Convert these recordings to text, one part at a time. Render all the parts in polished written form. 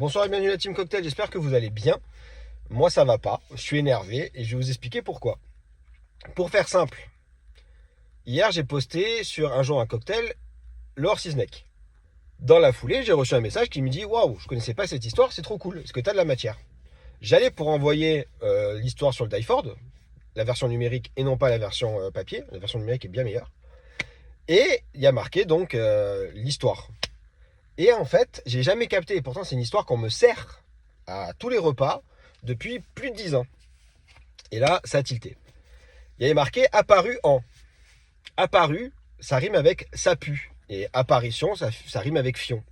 Bonsoir et bienvenue à la Team Cocktail, j'espère que vous allez bien. Moi ça va pas, je suis énervé et je vais vous expliquer pourquoi. Pour faire simple, hier j'ai posté sur un jour un cocktail, le Horses Neck. Dans la foulée, j'ai reçu un message qui me dit « Waouh, je connaissais pas cette histoire, c'est trop cool, est-ce que tu as de la matière ?» J'allais pour envoyer l'histoire sur le Dyford, la version numérique et non pas la version papier, la version numérique est bien meilleure. Et il y a marqué donc l'histoire. Et en fait, j'ai jamais capté. Et pourtant, c'est une histoire qu'on me sert à tous les repas depuis plus de 10 ans. Et là, ça a tilté. Il y avait marqué apparu en. Apparu, ça rime avec ça pue. Et apparition, ça rime avec fion.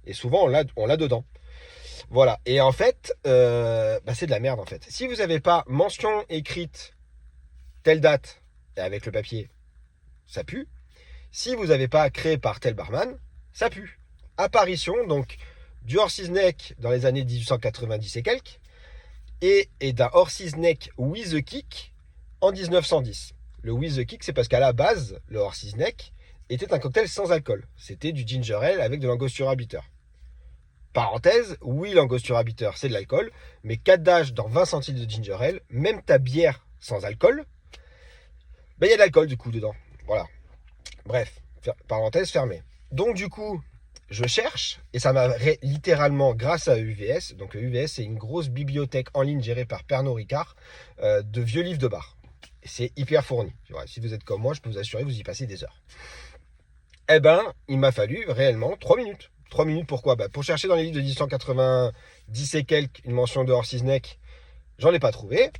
Et souvent, on l'a dedans. Voilà. Et en fait, c'est de la merde en fait. Si vous n'avez pas mention écrite telle date et avec le papier, ça pue. Si vous n'avez pas créé par tel barman, ça pue. Apparition donc du Horses Neck dans les années 1890 et quelques et d'un Horses Neck with a kick en 1910. Le with a kick, c'est parce qu'à la base, le Horses Neck était un cocktail sans alcool. C'était du ginger ale avec de l'angostura bitter. Parenthèse, oui, l'angostura bitter, c'est de l'alcool, mais 4 d'âge dans 20 centilitres de ginger ale, même ta bière sans alcool, il y a de l'alcool du coup dedans. Voilà. Bref, parenthèse fermée. Donc du coup, je cherche, et ça m'a littéralement, grâce à UVS, donc UVS c'est une grosse bibliothèque en ligne gérée par Pernod Ricard, de vieux livres de bar. C'est hyper fourni. Si vous êtes comme moi, je peux vous assurer que vous y passez des heures. Eh ben, il m'a fallu réellement 3 minutes. 3 minutes pourquoi ? Pour chercher dans les livres de 1890 et quelques une mention de Horses Neck, j'en ai pas trouvé.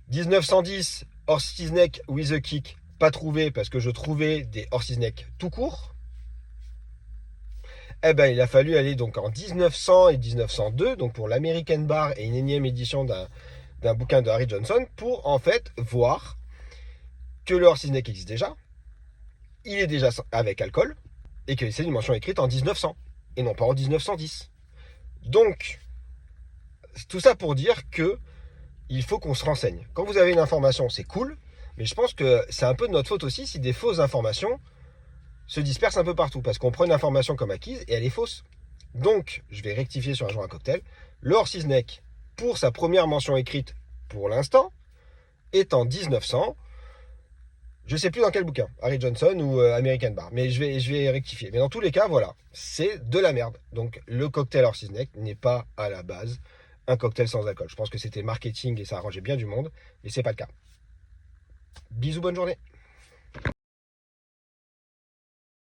1910, Horses Neck with a kick, pas trouvé parce que je trouvais des Horses Neck tout court. Eh ben, il a fallu aller donc en 1900 et 1902, donc pour l'American Bar et une énième édition d'un bouquin de Harry Johnson, pour en fait voir que le Horses Neck existe déjà, il est déjà avec alcool, et que c'est une mention écrite en 1900, et non pas en 1910. Donc, tout ça pour dire que il faut qu'on se renseigne. Quand vous avez une information, c'est cool, mais je pense que c'est un peu de notre faute aussi si des fausses informations se disperse un peu partout parce qu'on prend une information comme acquise et elle est fausse. Donc, je vais rectifier sur un jour un cocktail. Le Horses Neck, pour sa première mention écrite pour l'instant, est en 1900. Je ne sais plus dans quel bouquin, Harry Johnson ou American Bar, mais je vais rectifier. Mais dans tous les cas, voilà, c'est de la merde. Donc, le cocktail Horses Neck n'est pas à la base un cocktail sans alcool. Je pense que c'était marketing et ça arrangeait bien du monde, mais c'est pas le cas. Bisous, bonne journée.